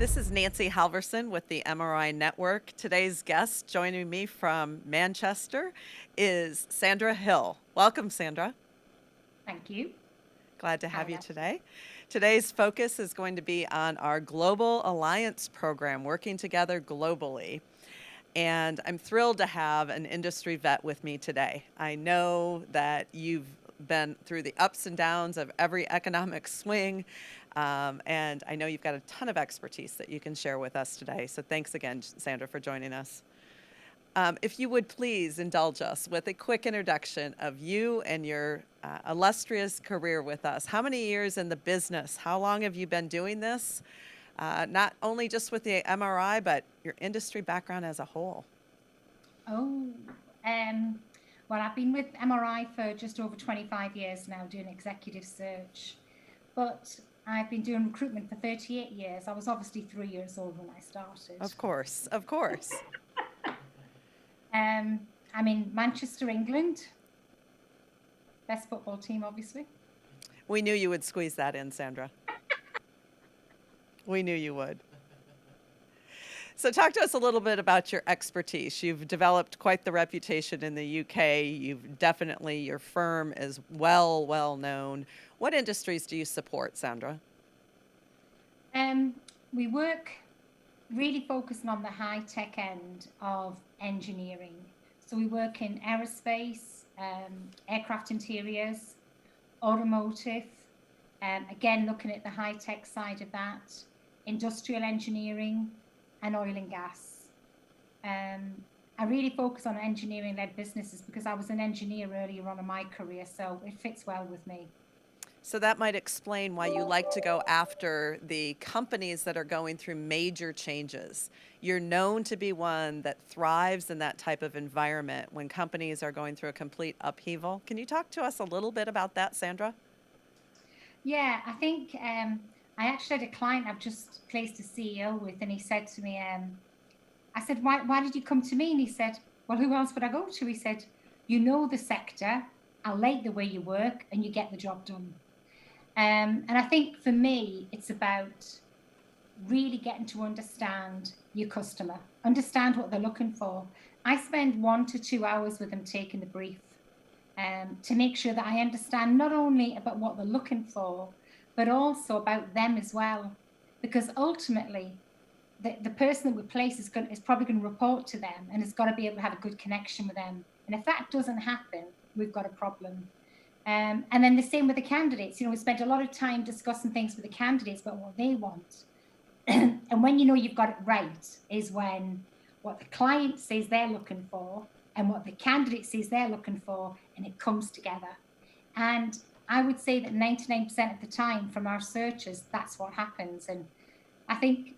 This is Nancy Halverson with the MRINetwork. Today's guest joining me from Manchester is Sandra Hill. Welcome, Sandra. Thank you. Glad to have Hi, you Nancy. today. Today's focus is going to be on our Global Alliance program, working together globally. And I'm thrilled to have an industry vet with me today. I know that you've been through the ups and downs of every economic swing, and I know you've got a ton of expertise that you can share with us today. So thanks again, Sandra, for joining us. If you would please indulge us with a quick introduction of you and your illustrious career with us. How many years in the business? How long have you been doing this? Not only just with the MRI, but your industry background as a whole. Oh, um, well, I've been with MRI for just over 25 years now, doing executive search. But I've been doing recruitment for 38 years. I was obviously 3 years old when I started. Of course, of course. I'm in Manchester, England. Best football team, obviously. We knew you would squeeze that in, Sandra. We knew you would. So talk to us a little bit about your expertise. You've developed quite the reputation in the UK. Your firm is well known. What industries do you support, Sandra? Um, we work really focusing on the high-tech end of engineering. So we work in aerospace, aircraft interiors, automotive, again, looking at the high-tech side of that, industrial engineering, and oil and gas. I really focus on engineering-led businesses because I was an engineer earlier on in my career, so it fits well with me. So that might explain why you like to go after the companies that are going through major changes. You're known to be one that thrives in that type of environment when companies are going through a complete upheaval. Can you talk to us a little bit about that, Sandra? Yeah, I think I actually had a client I've just placed a CEO with, and he said to me, I said, why did you come to me? And he said, well, who else would I go to? He said, you know the sector, I like the way you work, and you get the job done. And I think for me, it's about really getting to understand your customer, understand what they're looking for. I spend 1 to 2 hours with them taking the brief to make sure that I understand not only about what they're looking for, but also about them as well. Because ultimately, the person that we place is probably going to report to them and has got to be able to have a good connection with them. And if that doesn't happen, we've got a problem. And then the same with the candidates. We spend a lot of time discussing things with the candidates about what they want. And when you know you've got it right is when what the client says they're looking for and what the candidate says they're looking for, and it comes together. And I would say that 99% of the time from our searches, that's what happens. And I think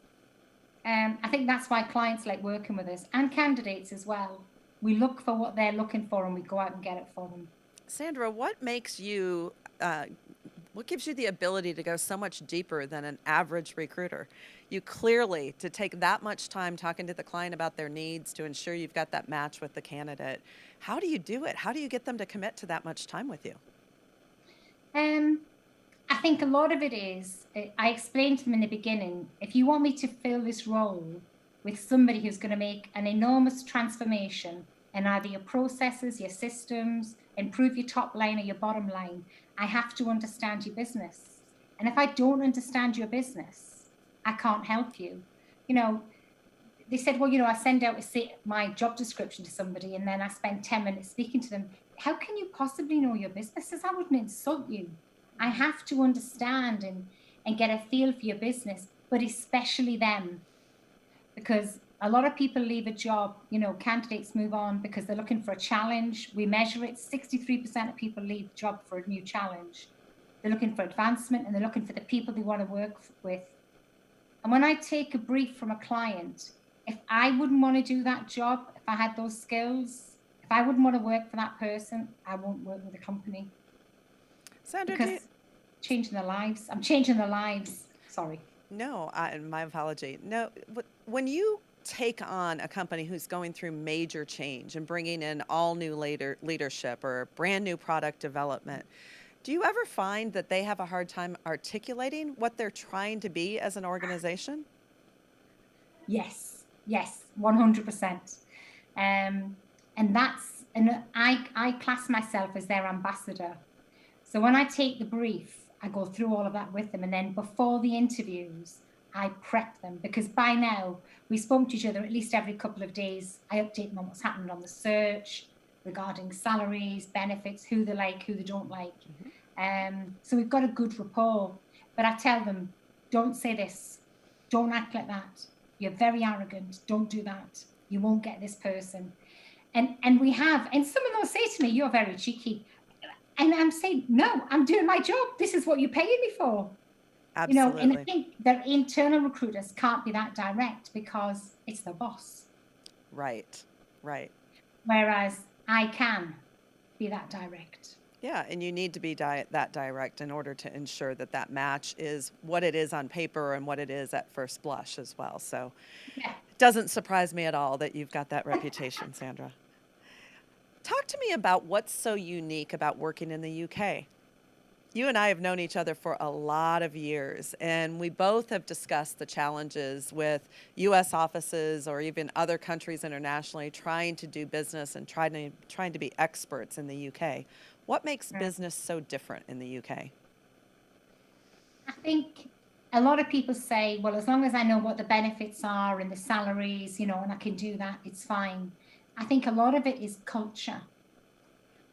that's why clients like working with us, and candidates as well. We look for what they're looking for and we go out and get it for them. Sandra, what gives you the ability to go so much deeper than an average recruiter? You clearly, to take that much time talking to the client about their needs to ensure you've got that match with the candidate. How do you do it? How do you get them to commit to that much time with you? Um, I think a lot of it is, I explained to them in the beginning, if you want me to fill this role with somebody who's going to make an enormous transformation in either your processes, your systems, improve your top line or your bottom line, I have to understand your business. And if I don't understand your business, I can't help you. You know, they said, well, I send out my job description to somebody and then I spend 10 minutes speaking to them. How can you possibly know your businesses? I wouldn't insult you. I have to understand and get a feel for your business, but especially them, because a lot of people leave a job, candidates move on because they're looking for a challenge. We measure it, 63% of people leave the job for a new challenge. They're looking for advancement and they're looking for the people they want to work with. And when I take a brief from a client, if I wouldn't want to do that job, if I had those skills, if I wouldn't want to work for that person, I won't work with a company. Sandra, Because I'm changing their lives. Sorry. no, my apology. No, when you take on a company who's going through major change and bringing in all new leadership or brand new product development, do you ever find that they have a hard time articulating what they're trying to be as an organization? Yes, 100%. Um, and I class myself as their ambassador. So when I take the brief, I go through all of that with them. And then before the interviews, I prep them because by now we spoke to each other at least every couple of days. I update them on what's happened on the search regarding salaries, benefits, who they like, who they don't like. So we've got a good rapport. But I tell them, don't say this, don't act like that. You're very arrogant. Don't do that. You won't get this person. And we have, and some of them will say to me, you're very cheeky. And I'm saying, no, I'm doing my job. This is what you're paying me for. And I Absolutely. think that internal recruiters can't be that direct because it's the boss. Right. Right. Whereas I can be that direct. Yeah, and you need to be that direct in order to ensure that that match is what it is on paper and what it is at first blush as well. So Yeah. it doesn't surprise me at all that you've got that reputation, Sandra. Talk to me about what's so unique about working in the UK. You and I have known each other for a lot of years, and we both have discussed the challenges with US offices or even other countries internationally trying to do business and trying to be experts in the UK. What makes Right. business so different in the UK? I think a lot of people say, well, as long as I know what the benefits are and the salaries, and I can do that, it's fine. I think a lot of it is culture.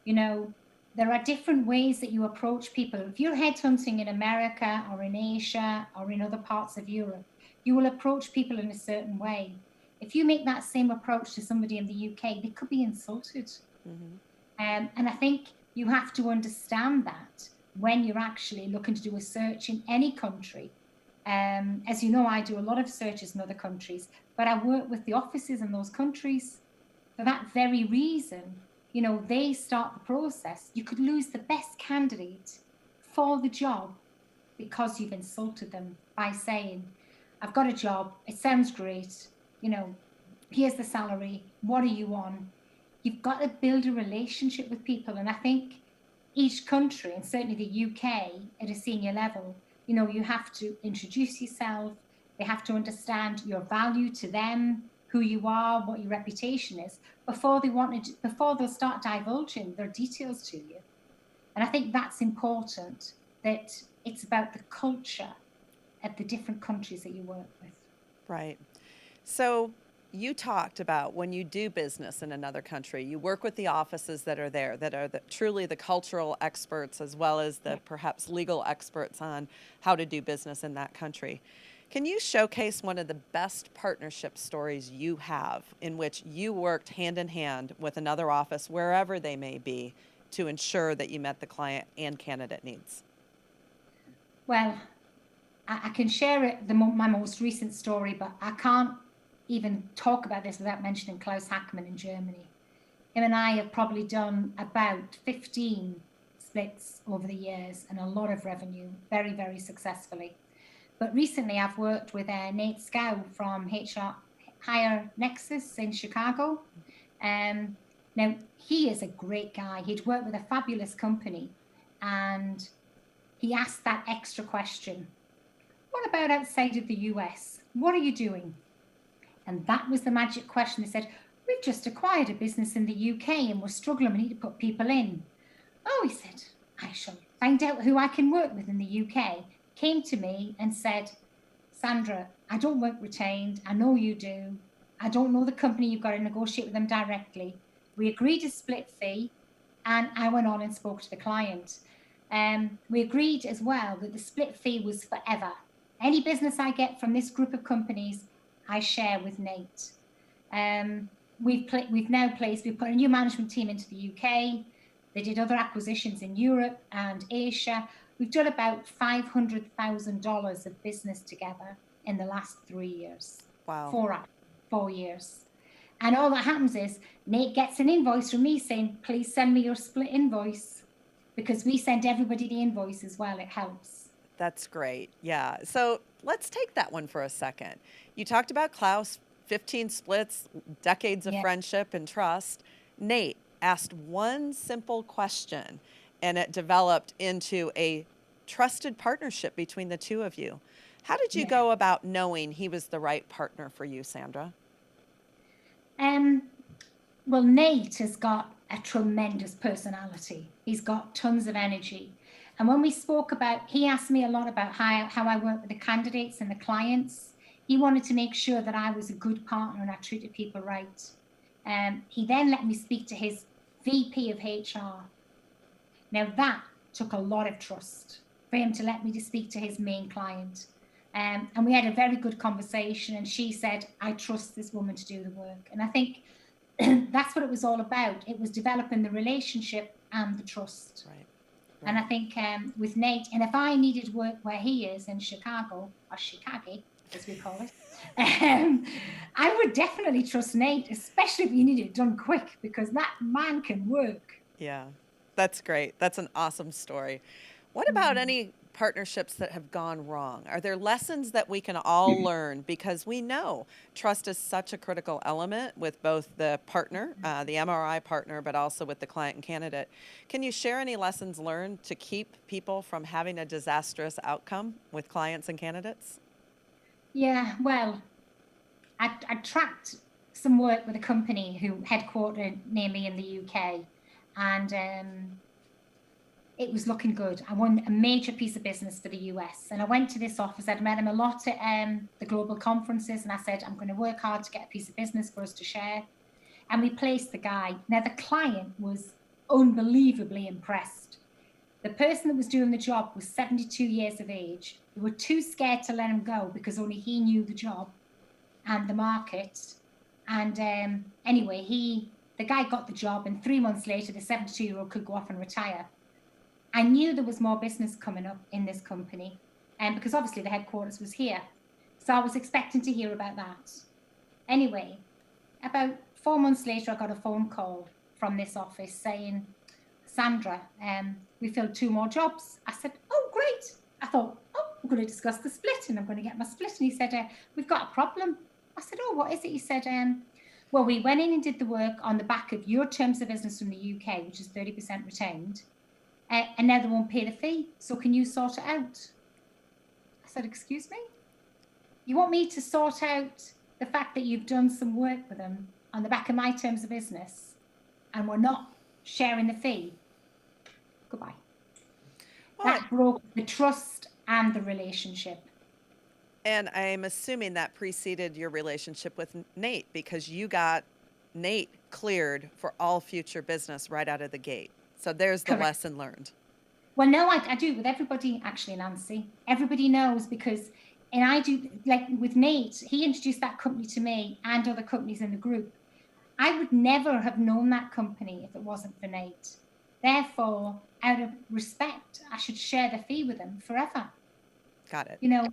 You know, there are different ways that you approach people. If you're headhunting in America or in Asia or in other parts of Europe, you will approach people in a certain way. If you make that same approach to somebody in the UK, they could be insulted. Hmm. And I think you have to understand that when you're actually looking to do a search in any country. As you know, I do a lot of searches in other countries, but I work with the offices in those countries for that very reason. They start the process. You could lose the best candidate for the job because you've insulted them by saying, I've got a job, it sounds great, you know, here's the salary, what are you on? You've got to build a relationship with people. And I think each country, and certainly the UK at a senior level, you have to introduce yourself. They have to understand your value to them, who you are, what your reputation is, before they'll start divulging their details to you. And I think that's important, that it's about the culture of the different countries that you work with. Right. So you talked about when you do business in another country, you work with the offices that are there, that are truly the cultural experts as well as the Yeah. perhaps legal experts on how to do business in that country. Can you showcase one of the best partnership stories you have in which you worked hand in hand with another office, wherever they may be, to ensure that you met the client and candidate needs? Well, I can share my most recent story, but I can't even talk about this without mentioning Klaus Hackmann in Germany. Him and I have probably done about 15 splits over the years and a lot of revenue, very, very successfully. But recently I've worked with Nate Scow from HR Hire Nexus in Chicago. Um, Now, he is a great guy. He'd worked with a fabulous company and he asked that extra question. What about outside of the US? What are you doing? And that was the magic question. They said, we've just acquired a business in the UK and we're struggling. We need to put people in. Oh, he said, I shall find out who I can work with in the UK. Came to me and said, Sandra, I don't work retained. I know you do. I don't know the company. You've got to negotiate with them directly. We agreed a split fee, and I went on and spoke to the client. We agreed as well that the split fee was forever. Any business I get from this group of companies, I share with Nate. We've put a new management team into the UK. They did other acquisitions in Europe and Asia. We've done about $500,000 of business together in the last 3 years. Wow. 4 years. And all that happens is Nate gets an invoice from me saying, please send me your split invoice, because we send everybody the invoice as well. It helps. That's great. Yeah. So let's take that one for a second. You talked about Klaus, 15 splits, decades of Yeah. friendship and trust. Nate asked one simple question, and it developed into a trusted partnership between the two of you. How did you Yeah. go about knowing he was the right partner for you, Sandra? Um, well, Nate has got a tremendous personality. He's got tons of energy. And when we spoke about, he asked me a lot about how I work with the candidates and the clients. He wanted to make sure that I was a good partner and I treated people right. He then let me speak to his VP of HR. Now that took a lot of trust for him to let me to speak to his main client. And we had a very good conversation, and she said, I trust this woman to do the work. And I think that's what it was all about. It was developing the relationship and the trust. Right. And I think with Nate, and if I needed work where he is in Chicago, or Chicago, as we call it, I would definitely trust Nate, especially if you need it done quick, because that man can work. Yeah, that's great. That's an awesome story. What about Mhm. any partnerships that have gone wrong? Are there lessons that we can all learn? Because we know trust is such a critical element with both the partner, the MRI partner, but also with the client and candidate. Can you share any lessons learned to keep people from having a disastrous outcome with clients and candidates? Yeah, well, I tracked some work with a company who headquartered mainly in the UK, and it was looking good. I won a major piece of business for the US, and I went to this office. I'd met him a lot at the global conferences, and I said, I'm going to work hard to get a piece of business for us to share. And we placed the guy. Now, the client was unbelievably impressed. The person that was doing the job was 72 years of age. They were too scared to let him go because only he knew the job and the market. And anyway, the guy got the job, and 3 months later, the 72-year-old could go off and retire. I knew there was more business coming up in this company, and because obviously the headquarters was here. So I was expecting to hear about that. Anyway, about 4 months later, I got a phone call from this office saying, Sandra, we filled 2 more jobs. I said, oh, great. I thought, oh, we're going to discuss the split, and I'm going to get my split. And he said, we've got a problem. I said, oh, what is it? He said, well, we went in and did the work on the back of your terms of business from the UK, which is 30% retained. And now they won't pay the fee. So can you sort it out? I said, excuse me? You want me to sort out the fact that you've done some work with them on the back of my terms of business and we're not sharing the fee? Goodbye. Well, That broke the trust and the relationship. and I'm assuming that preceded your relationship with Nate because you got Nate cleared for all future business right out of the gate. So there's the Correct. lesson learned. Well, no, I do with everybody, actually, Nancy. Everybody knows because, and I do, like with Nate, he introduced that company to me and other companies in the group. I would never have known that company if it wasn't for Nate. Therefore, out of respect, I should share the fee with him forever. Got it. You know,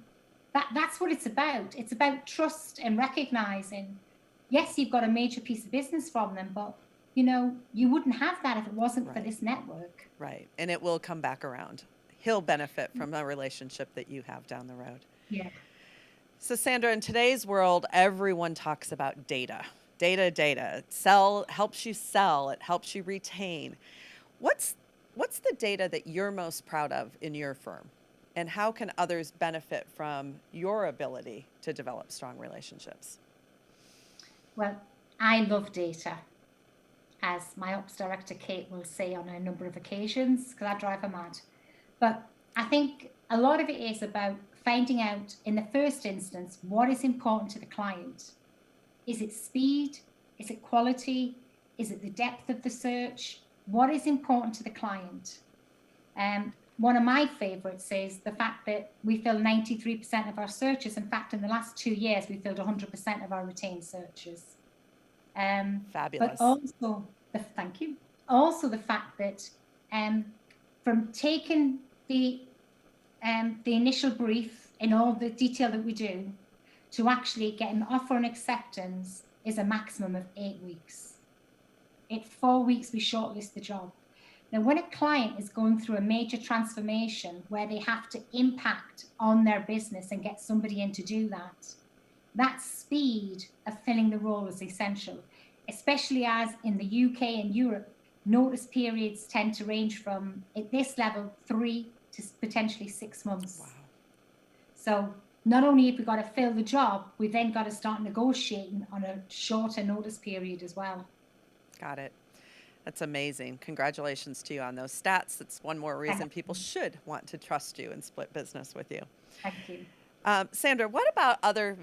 that's what it's about. It's about trust and recognizing, yes, you've got a major piece of business from them, but you wouldn't have that if it wasn't for Right. this network. Right. And it will come back around. He'll benefit from a relationship that you have down the road. Yeah. So, Sandra, in today's world, everyone talks about data. Data. Helps you sell, it helps you retain. What's the data that you're most proud of in your firm? And how can others benefit from your ability to develop strong relationships? Well, I love data, as my ops director Kate will say on a number of occasions, because I drive her mad. But I think a lot of it is about finding out in the first instance what is important to the client. Is it speed? Is it quality? Is it the depth of the search? What is important to the client? One of my favorites is the fact that we fill 93% of our searches. In fact, in the last 2 years, we filled 100% of our retained searches. But Fabulous. also, thank you. Also, the fact that from taking the initial brief in all the detail that we do to actually getting offer and acceptance is a maximum of 8 weeks. In 4 weeks, we shortlist the job. Now, when a client is going through a major transformation where they have to impact on their business and get somebody in to do that, that speed of filling the role is essential, especially as in the UK and Europe, notice periods tend to range from, at this level, 3 to potentially 6 months. Wow. So not only have we got to fill the job, we've then got to start negotiating on a shorter notice period as well. Got it. That's amazing. Congratulations to you on those stats. That's one more reason Thank people you. should want to trust you and split business with you. Thank you. Sandra, what about other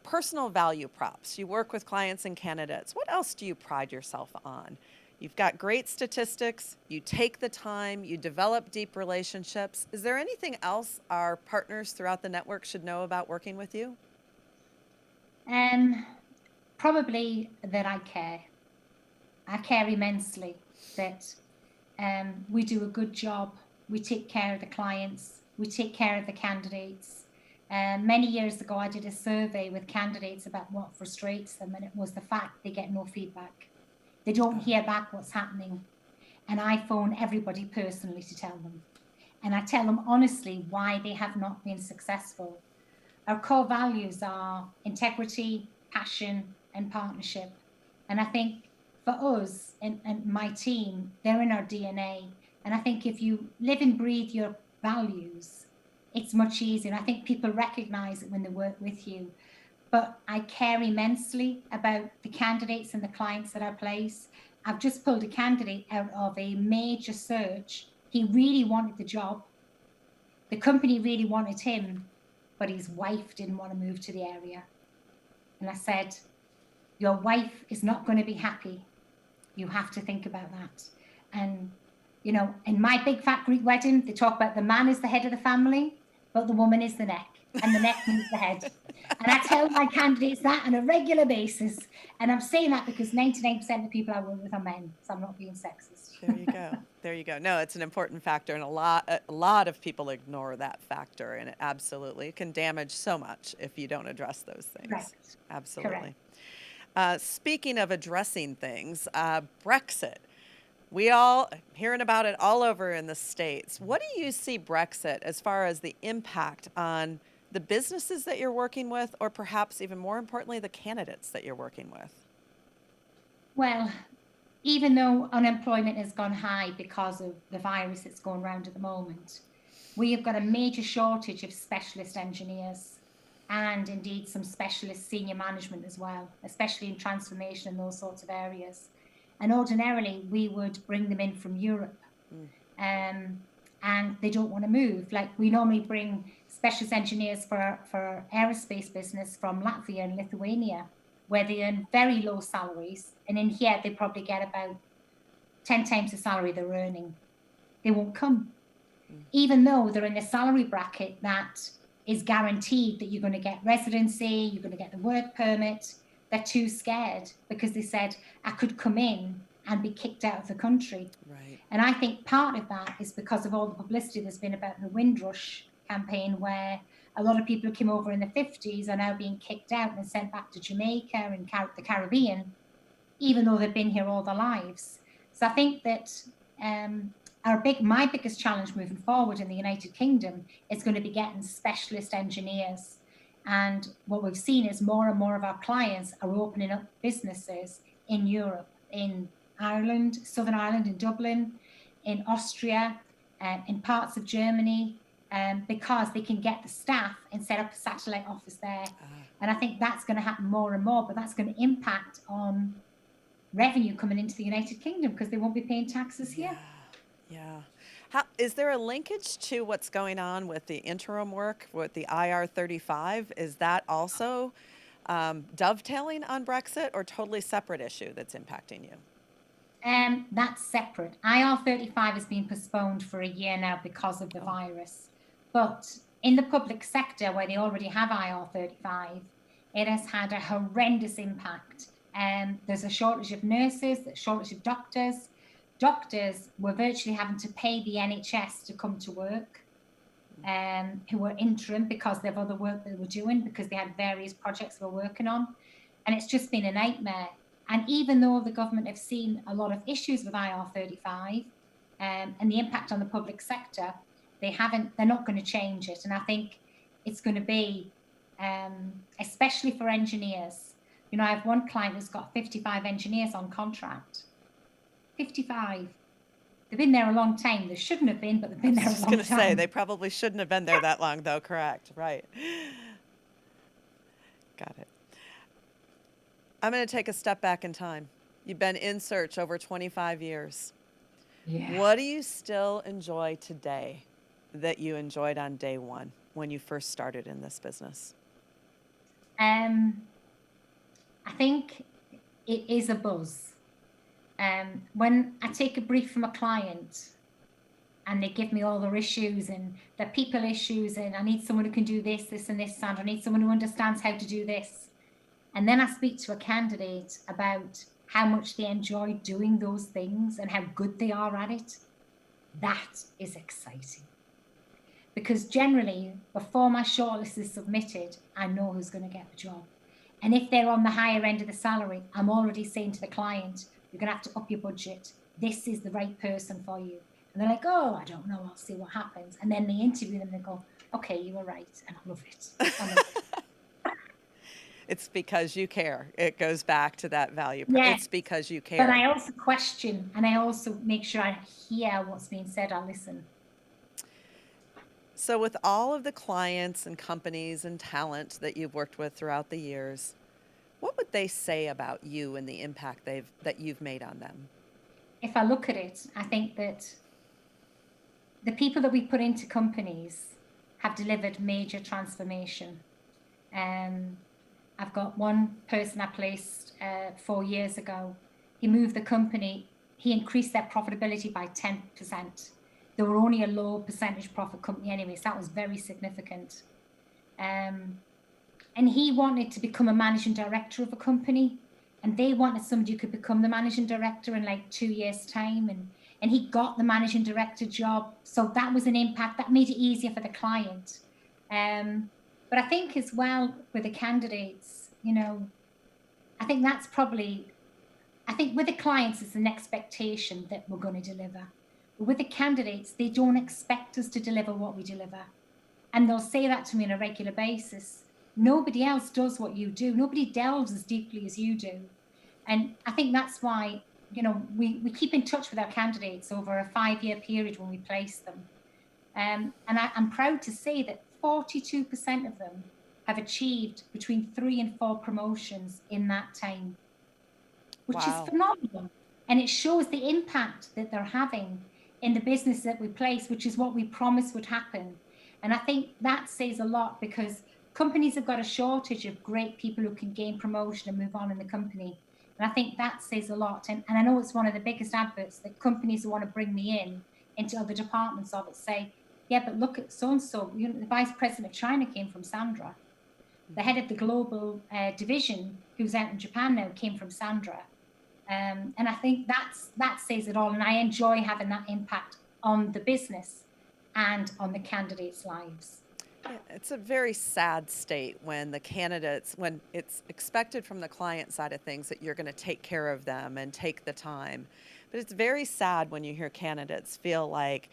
personal value props? You work with clients and candidates. What else do you pride yourself on? You've got great statistics, you take the time, you develop deep relationships. Is there anything else our partners throughout the network should know about working with you? Probably that I care. I care immensely that we do a good job. We take care of the clients. We take care of the candidates. Many years ago, I did a survey with candidates about what frustrates them, and it was the fact they get no feedback. They don't hear back what's happening. And I phone everybody personally to tell them. And I tell them honestly why they have not been successful. Our core values are integrity, passion, and partnership. And I think for us and my team, they're in our DNA. And I think if you live and breathe your values, it's much easier. I think people recognize it when they work with you. But I care immensely about the candidates and the clients that I place. I've just pulled a candidate out of a major search. He really wanted the job. The company really wanted him, but his wife didn't want to move to the area. And I said, your wife is not going to be happy. You have to think about that. And, you know, in my big fat Greek wedding, they talk about the man is the head of the family, but the woman is the neck, and the neck moves the head. And I tell my candidates that on a regular basis. And I'm saying that because 99% of the people I work with are men, so I'm not being sexist. There you go. There you go. No, it's an important factor, and a lot of people ignore that factor, and it absolutely can damage so much if you don't address those things. Correct. Absolutely. Correct. Speaking of addressing things, Brexit. We all hearing about it all over in the States. What do you see Brexit as far as the impact on the businesses that you're working with, or perhaps even more importantly, the candidates that you're working with? Well, even though unemployment has gone high because of the virus that's going around at the moment, we have got a major shortage of specialist engineers and indeed some specialist senior management as well, especially in transformation and those sorts of areas. And ordinarily, we would bring them in from Europe. And they don't want to move. Like we normally bring specialist engineers for aerospace business from Latvia and Lithuania, where they earn very low salaries. And in here, they probably get about 10 times the salary they're earning. They won't come. Even though they're in a salary bracket that is guaranteed that you're going to get residency, you're going to get the work permit. They're too scared because they said, I could come in and be kicked out of the country. Right. And I think part of that is because of all the publicity there's been about the Windrush campaign, where a lot of people who came over in the 50s are now being kicked out and sent back to Jamaica and the Caribbean, even though they've been here all their lives. So I think that my biggest challenge moving forward in the United Kingdom is going to be getting specialist engineers. And what we've seen is more and more of our clients are opening up businesses in Europe, in Ireland, Southern Ireland, in Dublin, in Austria, in parts of Germany, because they can get the staff and set up a satellite office there. And I think that's going to happen more and more, but that's going to impact on revenue coming into the United Kingdom because they won't be paying taxes here. Yeah. Is there a linkage to what's going on with the interim work with the IR35? Is that also dovetailing on Brexit, or totally separate issue that's impacting you? That's separate. IR35 has been postponed for a year now because of the virus. But in the public sector, where they already have IR35, it has had a horrendous impact. There's a shortage of nurses, a shortage of doctors. Doctors were virtually having to pay the NHS to come to work, who were interim because of other work they were doing, because they had various projects they were working on. And it's just been a nightmare. And even though the government have seen a lot of issues with IR35 and the impact on the public sector, they're not going to change it. And I think it's going to be, especially for engineers. You know, I have one client who's got 55 engineers on contract. 55. They've been there a long time. They shouldn't have been, but they've been there a long time. I was going to say, they probably shouldn't have been there that long, though. Correct. Right. Got it. I'm going to take a step back in time. You've been in search over 25 years. Yeah. What do you still enjoy today that you enjoyed on day one when you first started in this business? I think it is a buzz. When I take a brief from a client and they give me all their issues and their people issues, and I need someone who can do this, this, and this, Sandra. I need someone who understands how to do this. And then I speak to a candidate about how much they enjoy doing those things and how good they are at it. That is exciting. Because generally, before my shortlist is submitted, I know who's going to get the job. And if they're on the higher end of the salary, I'm already saying to the client, you're going to have to up your budget. This is the right person for you. And they're like, oh, I don't know. I'll see what happens. And then they interview them and they go, okay, you were right. And I love it. I love it. It's because you care. It goes back to that value. Yes, it's because you care. but I also question, and I also make sure I hear what's being said. I listen. So with all of the clients and companies and talent that you've worked with throughout the years, what would they say about you and the impact that you've made on them? If I look at it, I think that the people that we put into companies have delivered major transformation. I've got one person I placed 4 years ago. He moved the company. He increased their profitability by 10%. They were only a low percentage profit company anyway, so that was very significant. And he wanted to become a managing director of a company, and they wanted somebody who could become the managing director in like 2 years' time. And he got the managing director job. So that was an impact that made it easier for the client. But I think as well with the candidates, I think that's probably, I think with the clients, it's an expectation that we're going to deliver. But with the candidates, they don't expect us to deliver what we deliver. And they'll say that to me on a regular basis. Nobody else does what you do. Nobody delves as deeply as you do. And I think that's why, we keep in touch with our candidates over a 5-year period when we place them. And I'm proud to say that 42% of them have achieved between 3 and 4 promotions in that time, which Wow. is phenomenal. And it shows the impact that they're having in the business that we place, which is what we promised would happen. And I think that says a lot, because companies have got a shortage of great people who can gain promotion and move on in the company. And I think that says a lot. And I know it's one of the biggest adverts that companies who want to bring me into other departments of it say, yeah, but look at so-and-so. The vice president of China came from Sandra. The head of the global division, who's out in Japan now, came from Sandra. And I think that says it all. And I enjoy having that impact on the business and on the candidates' lives. It's a very sad state when when it's expected from the client side of things that you're going to take care of them and take the time. But it's very sad when you hear candidates feel like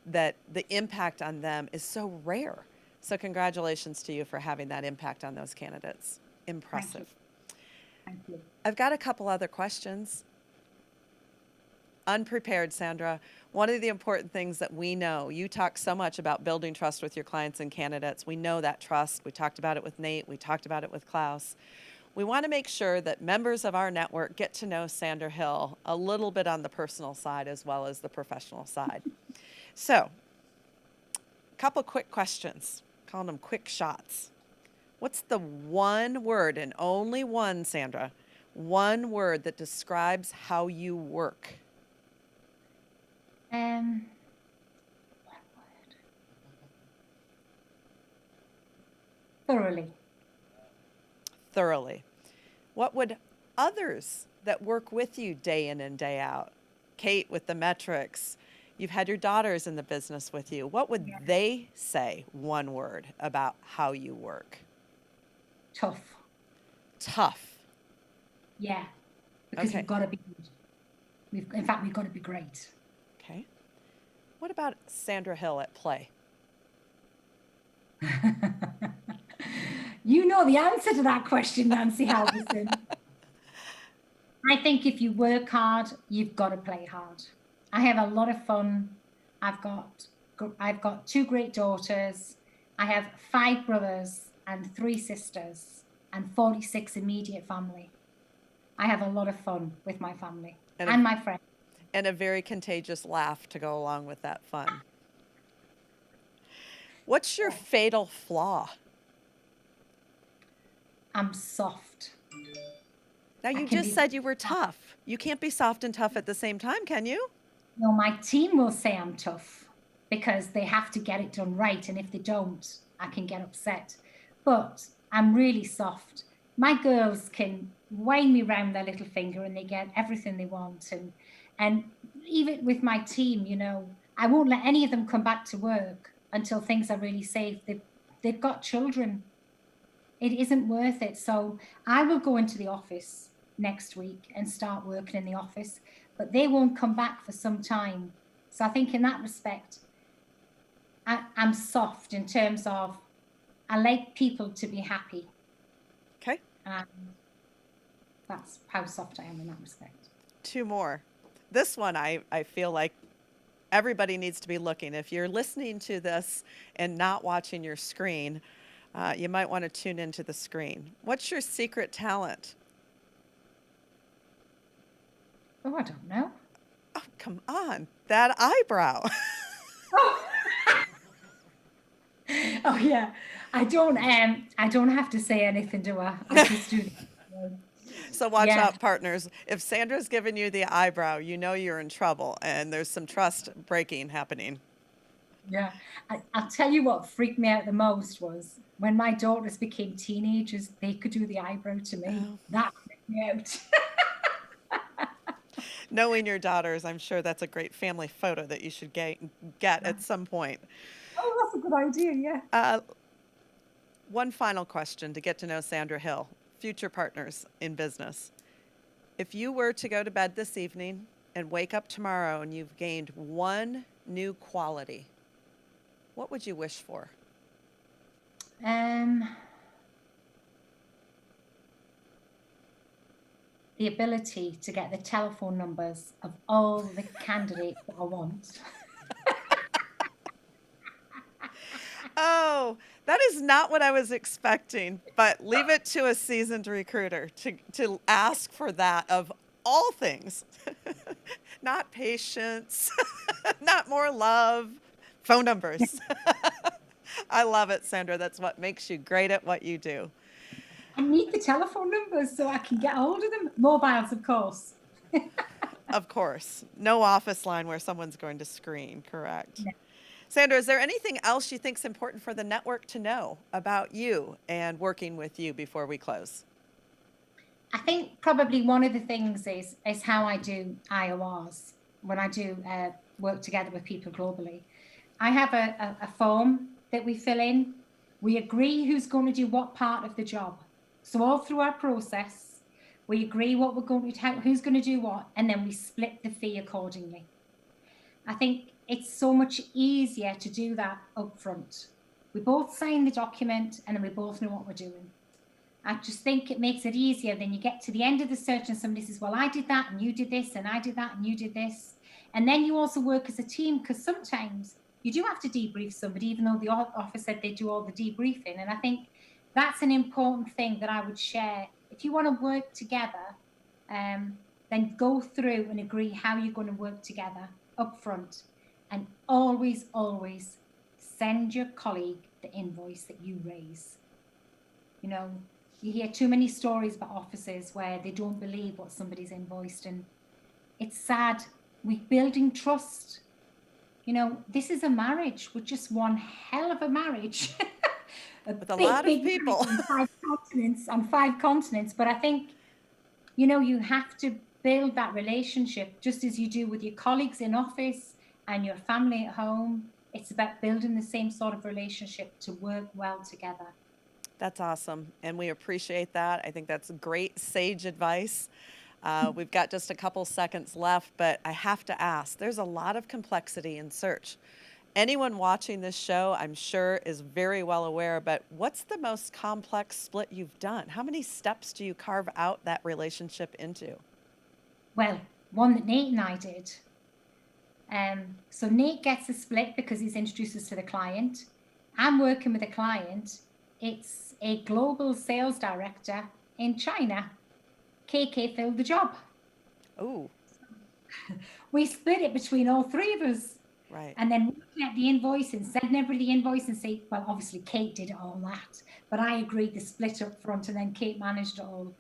that the impact on them is so rare. So congratulations to you for having that impact on those candidates. Impressive. Thank you. I've got a couple other questions. Unprepared, Sandra. One of the important things that we know, you talk so much about building trust with your clients and candidates. We know that trust. We talked about it with Nate. We talked about it with Klaus. We want to make sure that members of our network get to know Sandra Hill a little bit on the personal side as well as the professional side. So, a couple quick questions, calling them quick shots. What's the one word, and only one, Sandra, one word that describes how you work? One word. Thoroughly. Thoroughly. What would others that work with you day in and day out, Kate with the metrics, you've had your daughters in the business with you, what would they say, one word, about how you work? Tough. Tough. Yeah, because Okay. we've got to be good. In fact, we've got to be great. Okay. What about Sandra Hill at play? You know the answer to that question, Nancy Halverson. I think if you work hard, you've got to play hard. I have a lot of fun. I've got 2 great daughters. I have 5 brothers. and 3 sisters and 46 immediate family. I have a lot of fun with my family And and a, my friends. and a very contagious laugh to go along with that fun. What's your fatal flaw? I'm soft. Now, I you can just be, said you were tough. You can't be soft and tough at the same time, can you? my team will say I'm tough because they have to get it done right. And if they don't, I can get upset. But I'm really soft. My girls can wind me round their little finger and they get everything they want. And even with my team, I won't let any of them come back to work until things are really safe. They've got children. It isn't worth it. So I will go into the office next week and start working in the office, but they won't come back for some time. So I think in that respect, I'm soft in terms of I like people to be happy. Okay. And that's how soft I am in that respect. 2 more. This one, I feel like everybody needs to be looking. If you're listening to this and not watching your screen, you might want to tune into the screen. What's your secret talent? Oh, I don't know. Oh, come on. That eyebrow. Oh, oh yeah. I don't have to say anything to her. I just do. So watch Yeah. out, partners. If Sandra's giving you the eyebrow, you know you're in trouble and there's some trust breaking happening. Yeah. I'll tell you what freaked me out the most was when my daughters became teenagers, they could do the eyebrow to me. Oh. That freaked me out. Knowing your daughters, I'm sure that's a great family photo that you should get at some point. Oh, that's a good idea. Yeah. One final question to get to know Sandra Hill, future partners in business. If you were to go to bed this evening and wake up tomorrow and you've gained one new quality, what would you wish for? The ability to get the telephone numbers of all the candidates that I want. Oh, that is not what I was expecting, but leave it to a seasoned recruiter to ask for that of all things. Not patience, not more love, phone numbers. I love it, Sandra. That's what makes you great at what you do. I need the telephone numbers so I can get hold of them. Mobiles, of course. Of course, no office line where someone's going to screen, correct? Yeah. Sandra, is there anything else you think is important for the network to know about you and working with you before we close? I think probably one of the things is how I do IORs when I do work together with people globally. I have a form that we fill in. We agree who's going to do what part of the job. So all through our process, we agree what we're going to do, who's going to do what, and then we split the fee accordingly. I think it's so much easier to do that up front. We both sign the document and then we both know what we're doing. I just think it makes it easier. Then you get to the end of the search and somebody says, well, I did that and you did this and I did that and you did this. And then you also work as a team because sometimes you do have to debrief somebody, even though the office said they do all the debriefing. And I think that's an important thing that I would share. If you want to work together, then go through and agree how you're going to work together up front. And always, always send your colleague the invoice that you raise. You hear too many stories about offices where they don't believe what somebody's invoiced, and it's sad. We're building trust. This is a marriage with just one hell of a marriage. With a lot of people. on 5 continents. But I think, you have to build that relationship just as you do with your colleagues in office and your family at home. It's about building the same sort of relationship to work well together. That's awesome. And we appreciate that. I think that's great sage advice. We've got just a couple seconds left, but I have to ask, there's a lot of complexity in search. Anyone watching this show, I'm sure, is very well aware, but what's the most complex split you've done? How many steps do you carve out that relationship into? Well, one that Nate and I did. So Nate gets a split because he's introduced us to the client. I'm working with a client. it's a global sales director in China. KK filled the job. Oh, We split it between all three of us. right. And then looking at the invoice and sending everybody the invoice and say, well, obviously Kate did all that, but I agreed the split up front and then Kate managed it all.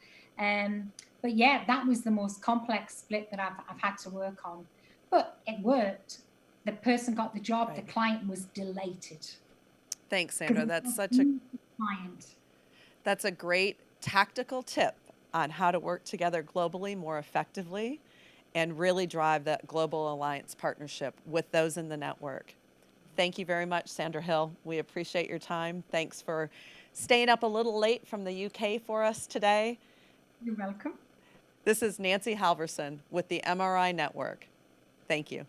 But yeah, that was the most complex split that I've had to work on. But it worked. The person got the job. Right. The client was delighted. Thanks, Sandra. That's Client. that's a great tactical tip on how to work together globally more effectively and really drive that global alliance partnership with those in the network. Thank you very much, Sandra Hill. We appreciate your time. Thanks for staying up a little late from the UK for us today. You're welcome. This is Nancy Halverson with the MRI Network. Thank you.